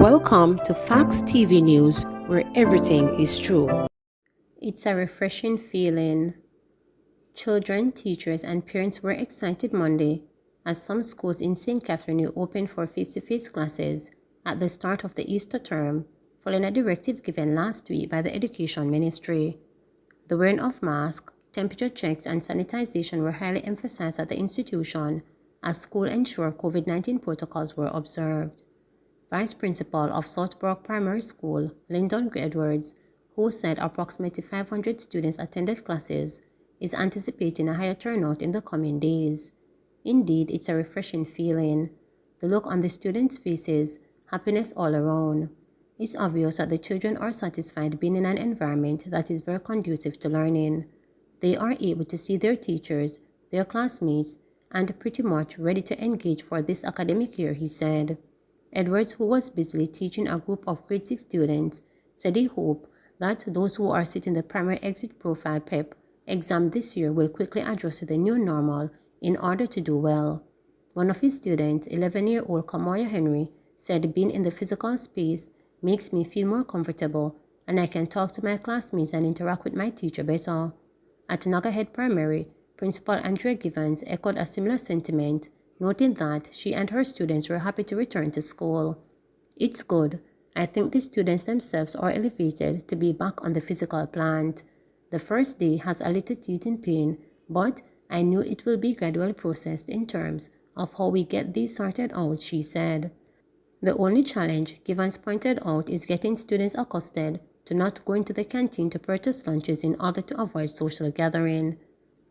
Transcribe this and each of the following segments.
Welcome to Facts TV News, where everything is true. It's a refreshing feeling. Children, teachers, and parents were excited Monday as some schools in St. Catherine opened for face-to-face classes at the start of the Easter term, following a directive given last week by the Education Ministry. The wearing of masks, temperature checks, and sanitization were highly emphasized at the institution as schools ensured COVID-19 protocols were observed. Vice Principal of Southbrook Primary School, Lyndon Edwards, who said approximately 500 students attended classes, is anticipating a higher turnout in the coming days. Indeed, it's a refreshing feeling. The look on the students' faces, happiness all around. It's obvious that the children are satisfied being in an environment that is very conducive to learning. They are able to see their teachers, their classmates, and pretty much ready to engage for this academic year, he said. Edwards, who was busily teaching a group of grade 6 students, said he hoped that those who are sitting the primary exit profile PEP exam this year will quickly adjust to the new normal in order to do well. One of his students, 11-year-old Kamoya Henry, said being in the physical space makes me feel more comfortable and I can talk to my classmates and interact with my teacher better. At Nagahead Primary, Principal Andrea Givens echoed a similar sentiment, noting that she and her students were happy to return to school. It's good. I think the students themselves are elevated to be back on the physical plant. The first day has a little teething pain, but I knew it will be gradually processed in terms of how we get these sorted out, she said. The only challenge, Givens pointed out, is getting students accustomed to not going to the canteen to purchase lunches in order to avoid social gathering.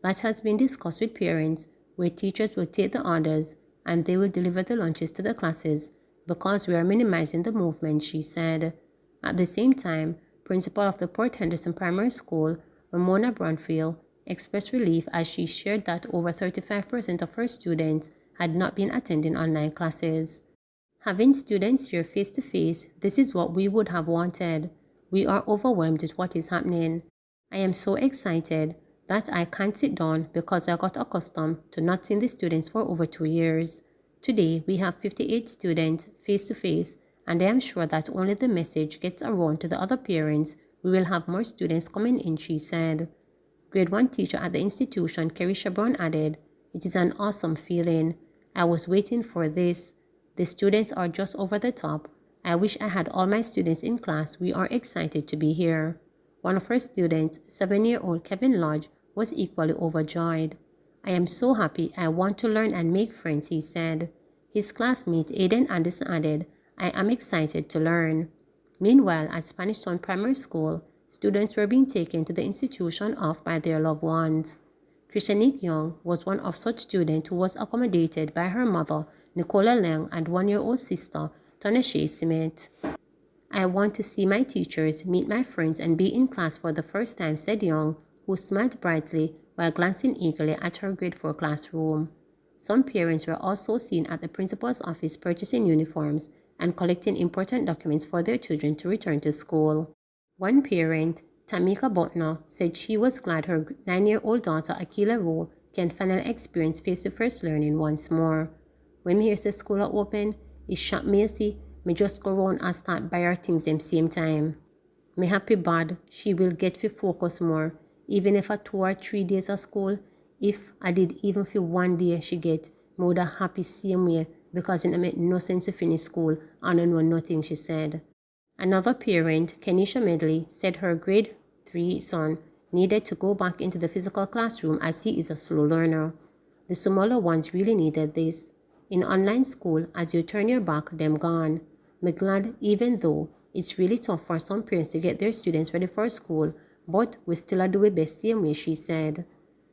That has been discussed with parents, where teachers will take the orders and they will deliver the lunches to the classes because we are minimizing the movement, she said. At the same time, Principal of the Port Henderson Primary School, Ramona Brunfield, expressed relief as she shared that over 35% of her students had not been attending online classes. Having students here face-to-face, this is what we would have wanted. We are overwhelmed with what is happening. I am so excited that I can't sit down because I got accustomed to not seeing the students for over 2 years. Today, we have 58 students face-to-face, and I am sure that only the message gets around to the other parents, we will have more students coming in, she said. Grade 1 teacher at the institution, Kerisha Brown, added, "It is an awesome feeling. I was waiting for this. The students are just over the top. I wish I had all my students in class. We are excited to be here." One of her students, 7-year-old Kevin Lodge, was equally overjoyed. "I am so happy. I want to learn and make friends," he said. His classmate Aiden Anderson added, "I am excited to learn." Meanwhile, at Spanish Town Primary School, students were being taken to the institution off by their loved ones. Christianique Young was one of such students who was accommodated by her mother, Nicola Lang, and 1-year-old sister, Tanesha Smith. "I want to see my teachers, meet my friends, and be in class for the first time," said Young, who smiled brightly while glancing eagerly at her grade 4 classroom. Some parents were also seen at the principal's office purchasing uniforms and collecting important documents for their children to return to school. One parent, Tamika Butner, said she was glad her 9-year-old daughter, Akila Rowe, can finally experience face-to-face learning once more. "When me hear say school are open, it shock me see, me just go round and start buy her things them same time. Me happy bad, she will get to focus more, even if a 2 or 3 days of school. If I did even for 1 day she get, me would have happy same way because it make no sense to finish school and I know nothing," she said. Another parent, Kenisha Medley, said her grade 3 son needed to go back into the physical classroom as he is a slow learner. "The smaller ones really needed this. In online school, as you turn your back, them gone. Me glad even though it's really tough for some parents to get their students ready for school, but we still do our best same way," she said.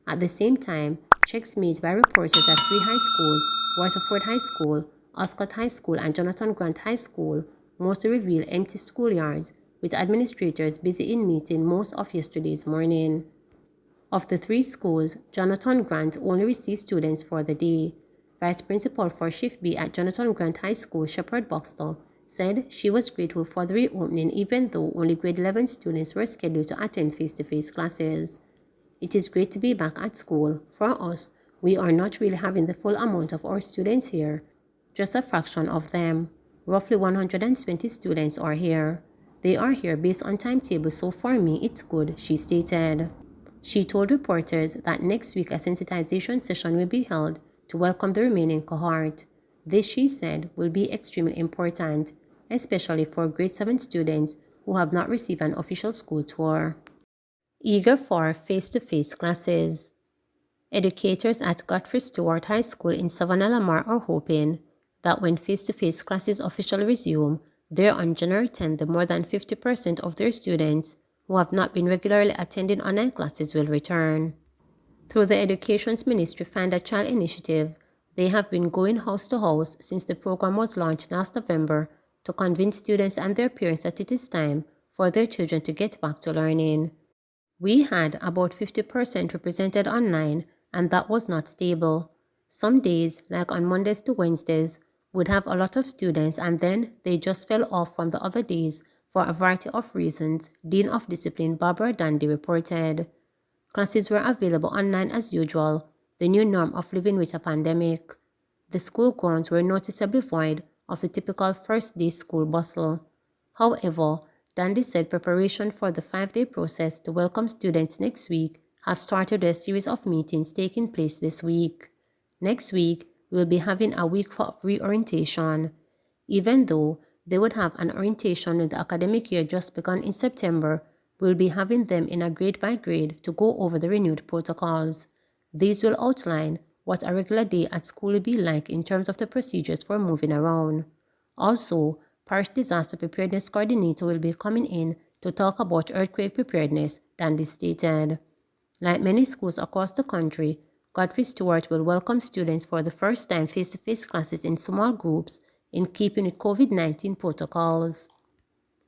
At the same time, checks made by reporters at 3 high schools, Waterford High School, Oscott High School, and Jonathan Grant High School, mostly reveal empty schoolyards, with administrators busy in meeting most of yesterday's morning. Of the 3 schools, Jonathan Grant only received students for the day. Vice Principal for Shift B at Jonathan Grant High School, Shepherd Boxter, said she was grateful for the reopening even though only grade 11 students were scheduled to attend face-to-face classes. "It is great to be back at school. For us, we are not really having the full amount of our students here, just a fraction of them. Roughly 120 students are here. They are here based on timetable, so for me, it's good, she stated. She told reporters that next week a sensitization session will be held to welcome the remaining cohort. This, she said, will be extremely important, especially for grade 7 students who have not received an official school tour. Eager for face-to-face classes. Educators at Godfrey Stewart High School in Savannah Lamar are hoping that when face-to-face classes officially resume, there on January 10, the more than 50% of their students who have not been regularly attending online classes will return. Through the Education's Ministry Find a Child initiative, they have been going house to house since the program was launched last November to convince students and their parents that it is time for their children to get back to learning. We had about 50% represented online, and that was not stable. Some days, like on Mondays to Wednesdays, would have a lot of students and then they just fell off from the other days for a variety of reasons, Dean of Discipline Barbara Dandy reported. Classes were available online as usual, the new norm of living with a pandemic. The school grounds were noticeably void of the typical first-day school bustle. However, Dandy said preparation for the 5-day process to welcome students next week have started a series of meetings taking place this week. Next week, we will be having a week of reorientation. Even though they would have an orientation when the academic year just begun in September, we will be having them in a grade by grade to go over the renewed protocols. These will outline what a regular day at school will be like in terms of the procedures for moving around. Also, Parish Disaster Preparedness Coordinator will be coming in to talk about earthquake preparedness, Dandy stated. Like many schools across the country, Godfrey Stewart will welcome students for the first time face-to-face classes in small groups in keeping with COVID-19 protocols.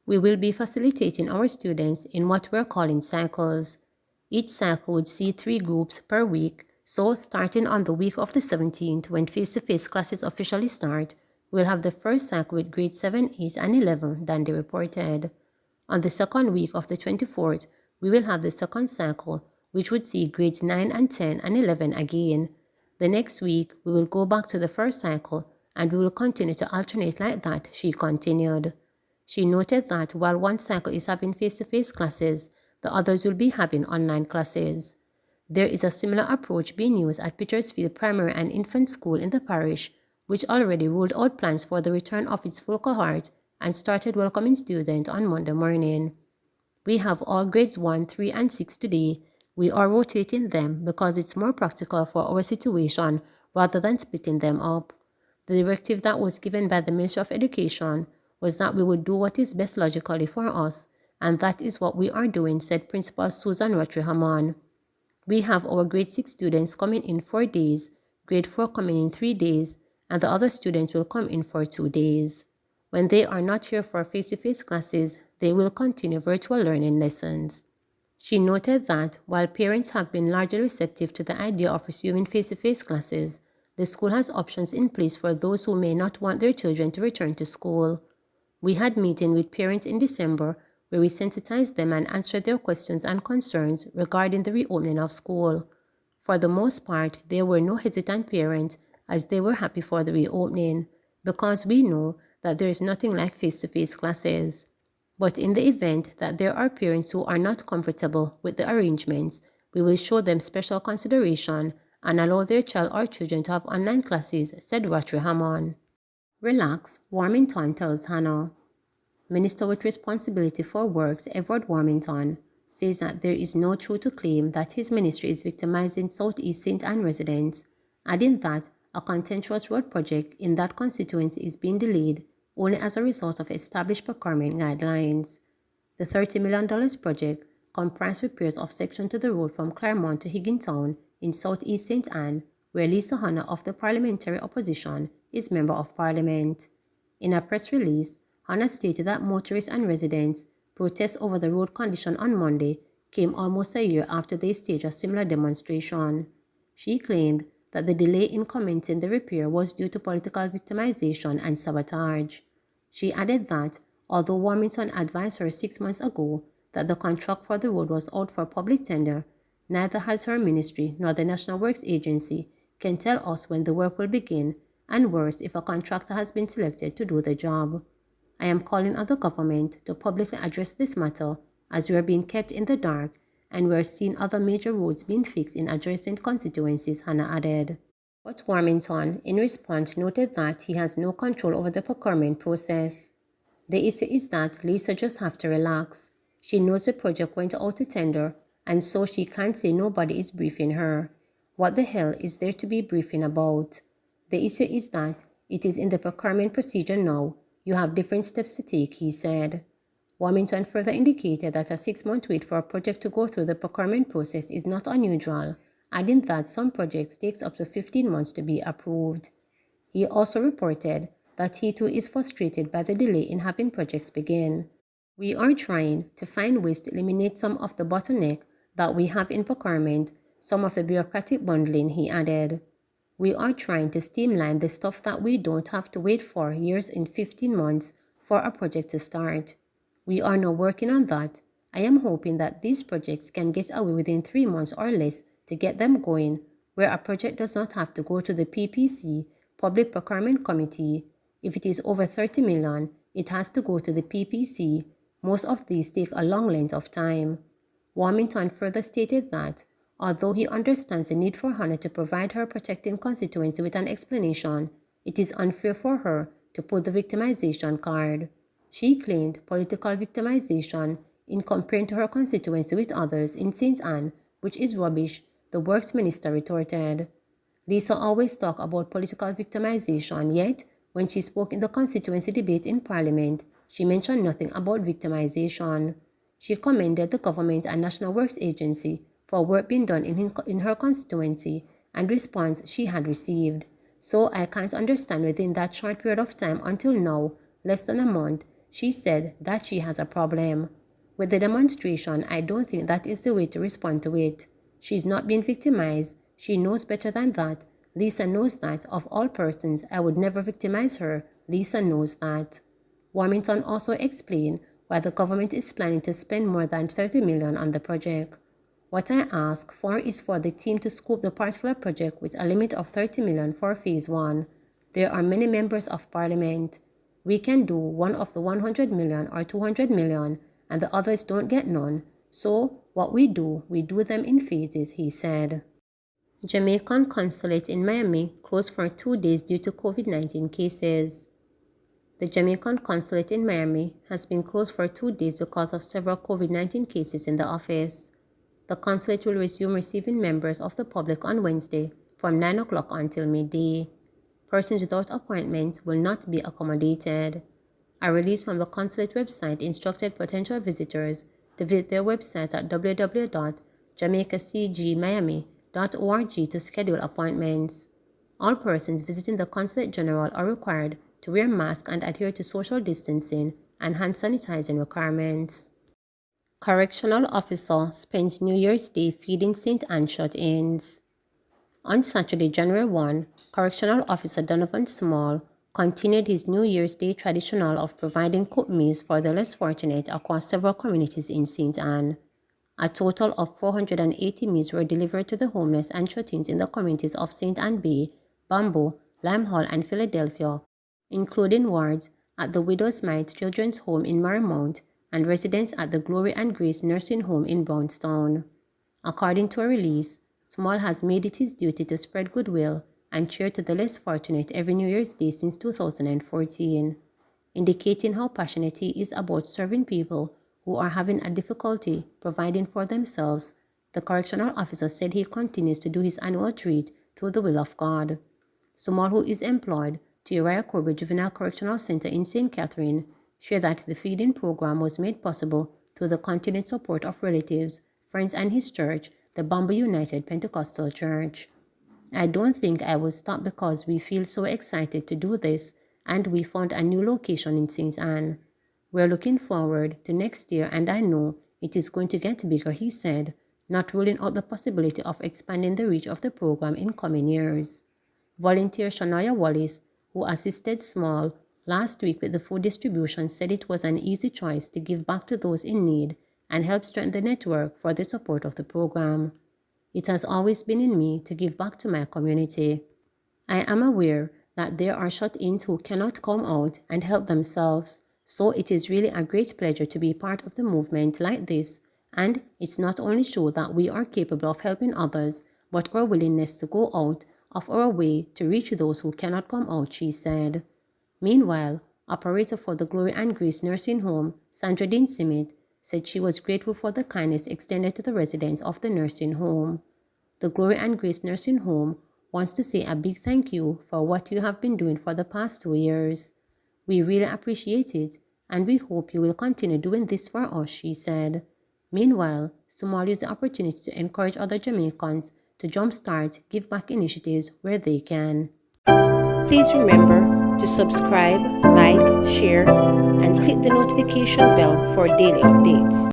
We will be facilitating our students in what we're calling cycles. Each cycle would see 3 groups per week, so starting on the week of the 17th when face-to-face classes officially start, we'll have the first cycle with grades 7, 8, and 11, Dandy reported. On the second week of the 24th, we will have the second cycle, which would see grades 9 and 10 and 11 again. The next week, we will go back to the first cycle, and we will continue to alternate like that, she continued. She noted that while one cycle is having face-to-face classes, the others will be having online classes. There is a similar approach being used at Petersfield Primary and Infant School in the parish, which already rolled out plans for the return of its full cohort and started welcoming students on Monday morning. We have all grades 1, 3, and 6 today. We are rotating them because it's more practical for our situation rather than splitting them up. The directive that was given by the Ministry of Education was that we would do what is best logically for us, and that is what we are doing, said Principal Susan Rottry-Hammond. We have our grade 6 students coming in 4 days, grade 4 coming in 3 days, and the other students will come in for 2 days. When they are not here for face-to-face classes, they will continue virtual learning lessons. She noted that while parents have been largely receptive to the idea of resuming face-to-face classes, the school has options in place for those who may not want their children to return to school. We had meeting with parents in December where we sensitized them and answered their questions and concerns regarding the reopening of school. For the most part, there were no hesitant parents as they were happy for the reopening because we know that there is nothing like face-to-face classes. But in the event that there are parents who are not comfortable with the arrangements, we will show them special consideration and allow their child or children to have online classes, said Rottry-Hammond. Relax, Warmington tells Hannah. Minister with responsibility for works, Edward Warmington, says that there is no truth to claim that his ministry is victimizing Southeast St. Anne residents, adding that a contentious road project in that constituency is being delayed only as a result of established procurement guidelines. The $30 million project comprised repairs of section to the road from Claremont to Higgintown in Southeast St. Anne, where Lisa Hanna of the parliamentary opposition is Member of Parliament. In a press release, Hanna stated that motorists and residents' protests over the road condition on Monday came almost a year after they staged a similar demonstration. She claimed that the delay in commencing the repair was due to political victimization and sabotage. She added that, although Warmington advised her 6 months ago that the contract for the road was out for public tender, neither has her ministry nor the National Works Agency can tell us when the work will begin, and worse if a contractor has been selected to do the job. I am calling on the government to publicly address this matter as we are being kept in the dark and we are seeing other major roads being fixed in adjacent constituencies, Hannah added. But Warmington, in response, noted that he has no control over the procurement process. The issue is that Lisa just have to relax. She knows the project went out to tender, and so she can't say nobody is briefing her. What the hell is there to be briefing about? The issue is that it is in the procurement procedure now. You have different steps to take, he said. Warmington further indicated that a 6-month wait for a project to go through the procurement process is not unusual, adding that some projects takes up to 15 months to be approved. He also reported that he too is frustrated by the delay in having projects begin. We are trying to find ways to eliminate some of the bottleneck that we have in procurement, some of the bureaucratic bundling, he added. We are trying to streamline the stuff that we don't have to wait for years in 15 months for a project to start. We are now working on that. I am hoping that these projects can get away within 3 months or less to get them going, where a project does not have to go to the PPC, Public Procurement Committee. If it is over 30 million, it has to go to the PPC. Most of these take a long length of time. Warmington further stated that, although he understands the need for Hannah to provide her protecting constituency with an explanation, it is unfair for her to put the victimization card. She claimed political victimization in comparing to her constituency with others in St. Anne, which is rubbish, the Works Minister retorted. Lisa always talked about political victimization, yet when she spoke in the constituency debate in Parliament, she mentioned nothing about victimization. She commended the government and National Works Agency for work being done in her constituency and response she had received. So I can't understand within that short period of time until now, less than a month, she said that she has a problem. With the demonstration, I don't think that is the way to respond to it. She's not being victimized. She knows better than that. Lisa knows that. Of all persons, I would never victimize her. Lisa knows that. Warmington also explained why the government is planning to spend more than $30 million on the project. What I ask for is for the team to scope the particular project with a limit of $30 million for Phase 1. There are many members of Parliament. We can do one of the $100 million or $200 million, and the others don't get none. So what we do them in phases, he said. Jamaican consulate in Miami closed for 2 days due to COVID-19 cases. The Jamaican consulate in Miami has been closed for 2 days because of several COVID-19 cases in the office. The consulate will resume receiving members of the public on Wednesday from 9 o'clock until midday. Persons without appointments will not be accommodated. A release from the consulate website instructed potential visitors to visit their website at www.jamaicacgmiami.org to schedule appointments. All persons visiting the Consulate General are required to wear masks and adhere to social distancing and hand sanitizing requirements. Correctional officer spends New Year's Day feeding St. Anne shut-ins. On Saturday, January 1, Correctional Officer Donovan Small continued his New Year's Day traditional of providing cooked meals for the less fortunate across several communities in St. Anne. A total of 480 meals were delivered to the homeless and shut-ins in the communities of St. Anne Bay, Bamboo, Limehall, and Philadelphia, including wards at the Widows' Mite Children's Home in Marymount and residents at the Glory and Grace Nursing Home in Brownstown. According to a release, Small has made it his duty to spread goodwill and cheer to the less fortunate every New Year's Day since 2014, indicating how passionate he is about serving people who are having a difficulty providing for themselves. The correctional officer said he continues to do his annual treat through the will of God. Small, who is employed to Uriah Corby Juvenile Correctional Center in St. Catherine, shared that the feeding program was made possible through the continued support of relatives, friends, and his church, the Bamboo United Pentecostal Church. I don't think I will stop because we feel so excited to do this, and we found a new location in St. Anne. We're looking forward to next year, and I know it is going to get bigger, he said, not ruling out the possibility of expanding the reach of the program in coming years. Volunteer Shania Wallace, who assisted Small last week with the food distribution, said it was an easy choice to give back to those in need and help strengthen the network for the support of the program. It has always been in me to give back to my community. I am aware that there are shut-ins who cannot come out and help themselves. So it is really a great pleasure to be part of the movement like this. And it's not only show that we are capable of helping others, but our willingness to go out of our way to reach those who cannot come out, she said. Meanwhile, operator for the Glory and Grace Nursing Home, Sandra Dean Simit, said she was grateful for the kindness extended to the residents of the nursing home. The Glory and Grace Nursing Home wants to say a big thank you for what you have been doing for the past 2 years. We really appreciate it, and we hope you will continue doing this for us, she said. Meanwhile, Somali used the opportunity to encourage other Jamaicans to jumpstart give back initiatives where they can. Please remember to subscribe, like, share, and click the notification bell for daily updates.